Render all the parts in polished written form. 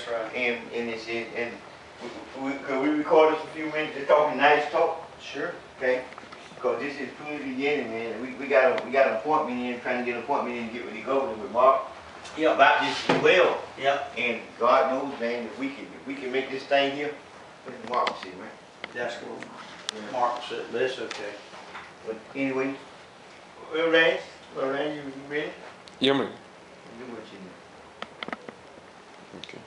That's right. And it's and could we record this a few minutes just talking nice talk? Sure. Okay. Because this is pretty beginning, man. We got an appointment in, trying to get an appointment in to get with the governor with Mark. Yeah. About this as well. Yep. And God knows, man, if we can make this thing here, what did Mark say, man? That's what Mark said, but it's okay. But anyway, well, Rance, you ready? Yeah, man. Do what you need. Okay.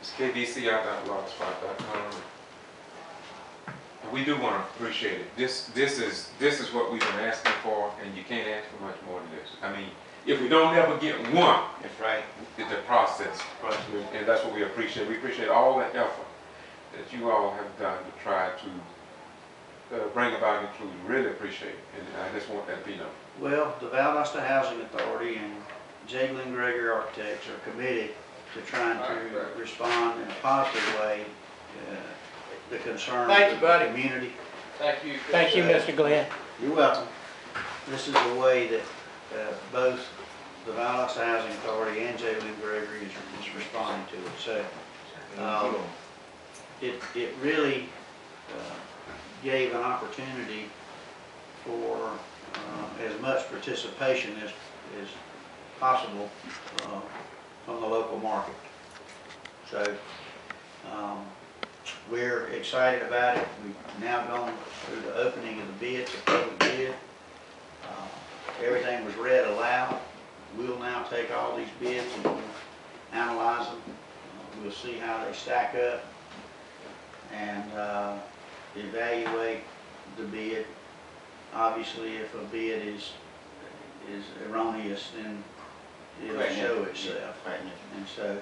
It's KBCI.blogspot.com. We do want to appreciate it. This is what we've been asking for, and you can't ask for much more than this. I mean, if we don't ever get one, That's right. it's a process. And that's what we appreciate. We appreciate all the effort that you all have done to try to bring about inclusion. Really appreciate it, and I just want that to be known. Well, the Valdosta Housing Authority and G.B.R. Architects are committed to trying to respond in a positive way the concerns of the community. Thank you. Thank you, Mr. Glenn. You're welcome. This is the way that both the Valdosta Housing Authority and G.B.R. is responding to it. So it really gave an opportunity for as much participation as possible from the local market. So we're excited about it. We've now gone through the opening of the bids, the public bid. Everything was read aloud. We'll now take all these bids and we'll analyze them. We'll see how they stack up and evaluate the bid. Obviously, if a bid is erroneous, then it'll show itself. And so,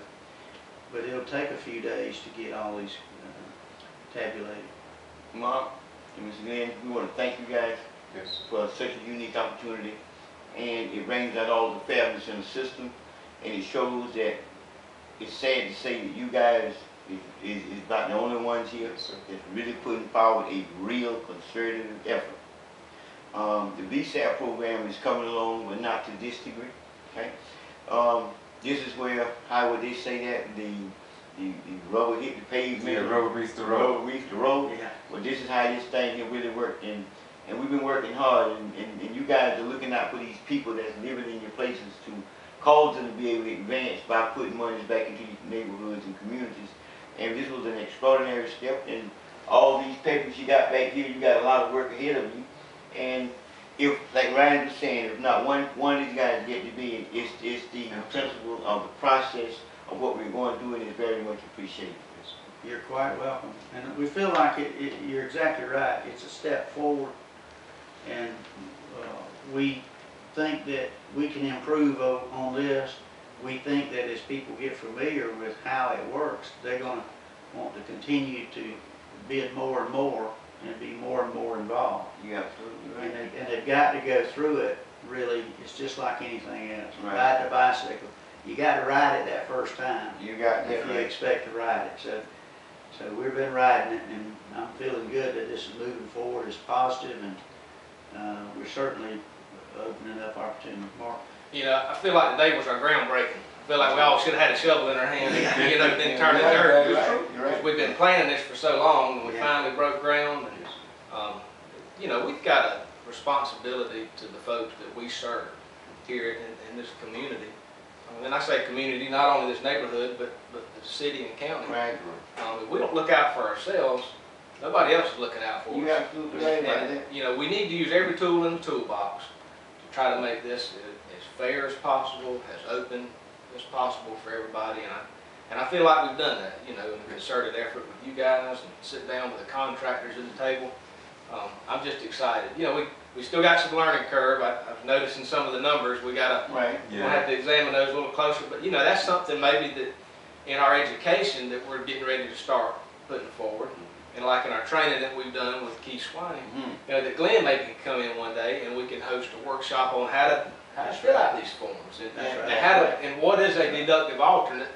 but it'll take a few days to get all these tabulated. Mark and Mr. Glenn, we want to thank you guys for such a unique opportunity, and it brings out all the fairness in the system, and it shows that it's sad to say that you guys is about the only ones here that's really putting forward a real concerted effort. The VSAP program is coming along, but not to this degree. Okay, this is where, how would they say that, the rubber hit the pavement. Yeah, rubber meets the road. Rubber meets the road. Yeah. Well, this is how this thing here really worked, and we've been working hard, and you guys are looking out for these people that's living in your places to cause them to be able to advance by putting monies back into these neighborhoods and communities. And this was an extraordinary step, and all these papers you got back here, you got a lot of work ahead of you. And if, like Ryan was saying, if not one of these guys get to be, it's the principle of the process of what we're going through, and it's very much appreciated. You're quite welcome. And we feel like you're exactly right. It's a step forward, and we think that we can improve on this. We think that as people get familiar with how it works, they're going to want to continue to bid more and more and be more and more involved. You're absolutely right. And they've got to go through it. Really, it's just like anything else. Right. Ride the bicycle. You got to ride it that first time. You got that if you right. expect to ride it. So we've been riding it, and I'm feeling good that this is moving forward. It's positive, and we're certainly opening up opportunity. Mark? You know, I feel like today was our groundbreaking. I feel like we all should have had a shovel in our hand, you know, then turn it dirt. Right. We've been planning this for so long, and we finally broke ground. And, you know, we've got a responsibility to the folks that we serve here in this community. And I say community, not only this neighborhood, but the city and county. Right. If we don't look out for ourselves, nobody else is looking out for us. You're absolutely right about that. You know, we need to use every tool in the toolbox to try to make this as fair as possible, as open as possible for everybody. And I feel like we've done that, you know, in a concerted effort with you guys, and sit down with the contractors at the table. I'm just excited. You know, we still got some learning curve. I've noticed in some of the numbers we got to we'll have to examine those a little closer. But you know, that's something maybe that in our education that we're getting ready to start putting forward, and like in our training that we've done with Keith Swining. You know, that Glenn maybe can come in one day and we can host a workshop on how to fill out these forms and how to, and what is a deductive alternate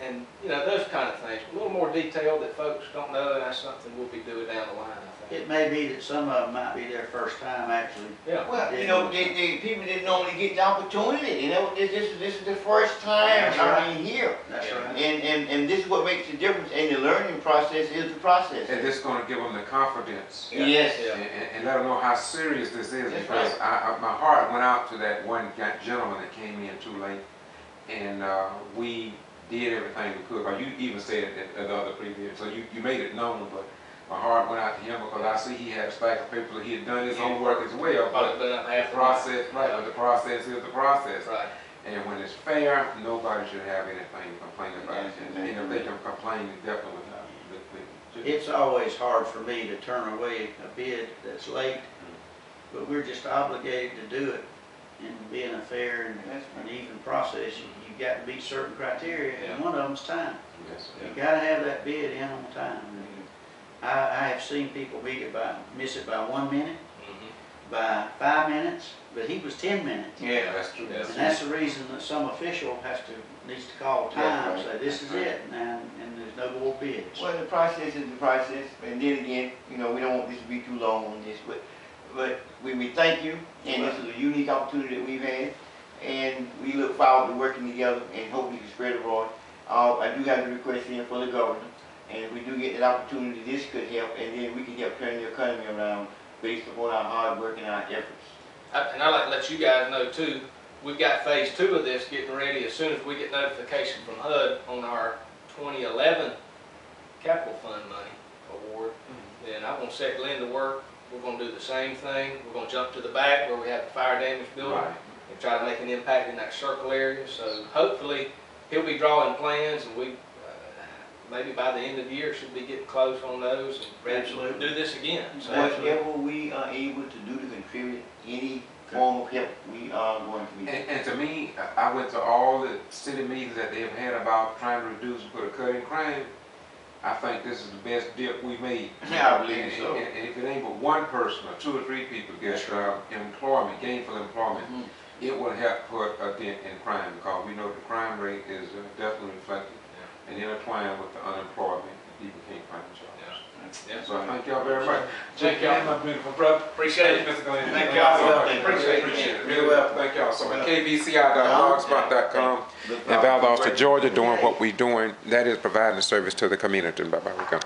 And, you know, those kind of things, a little more detail that folks don't know, and that's something we'll be doing down the line, I think. It may be that some of them might be their first time actually. Yeah. Well, you know, the people didn't normally get the opportunity, you know, this is the first time That's right. I mean here. That's Yeah. right. And this is what makes the difference, and the learning process is the process. And this is gonna give them the confidence. Yes. Yeah. And let them know how serious this is, That's because my heart went out to that one gentleman that came in too late, and we did everything we could. Or you even said it at the other previous, so you made it known, but my heart went out to him because I see he had a stack of papers, he had done his homework as well, Probably but been up the half the process, night. right, but the process is the process. Right. And when it's fair, nobody should have anything to complain about. Yes, And if they can complain, definitely It's always hard for me to turn away a bid that's late, but we're just obligated to do it. And being a fair and even process, you've got to meet certain criteria, and one of them's time. Yes. You gotta have that bid in on time. I have seen people miss it by 1 minute, by 5 minutes, but he was 10 minutes. Yeah. That's true. Yes. And that's the reason that some official needs to call time, That's right. say, this is it, and there's no more bids. Well, the process is the process, and then again, you know, we don't want this to be too long on this, but we thank you, and this is a unique opportunity that we've had, and we look forward to working together and hope we can spread abroad. I do have the request in for the governor, and if we do get that opportunity, this could help, and then we can help turn the economy around based upon our hard work and our efforts. And I'd like to let you guys know too, we've got phase 2 of this getting ready. As soon as we get notification from HUD on our 2011 capital fund money award, then I'm gonna set Glenn to work. We're gonna do the same thing. We're gonna jump to the back where we have the fire damage building Right. and try to make an impact in that circle area. So hopefully he'll be drawing plans, and we maybe by the end of the year should be getting close on those and ready to do this again. So Whatever we are able to do to contribute any form of help, we are going to be. And to me, I went to all the city meetings that they've had about trying to reduce and put a cut in crime. I think this is the best dip we made. Yeah, I believe so. And if it ain't but one person or 2 or 3 people get employment, gainful employment, it will help put a dent in crime, because we know the crime rate is definitely reflected and intertwined with the unemployment. People can't find jobs. Yeah. So I thank y'all very much. Thank y'all. My beautiful brother. Appreciate it. Mr. Glenn. Thank y'all. Appreciate it. Really well. Thank y'all. So at kvci.blogspot.com Look in forward to Valdosta, working Georgia, with you. doing what we're doing, that is providing a service to the community. Bye-bye. We go.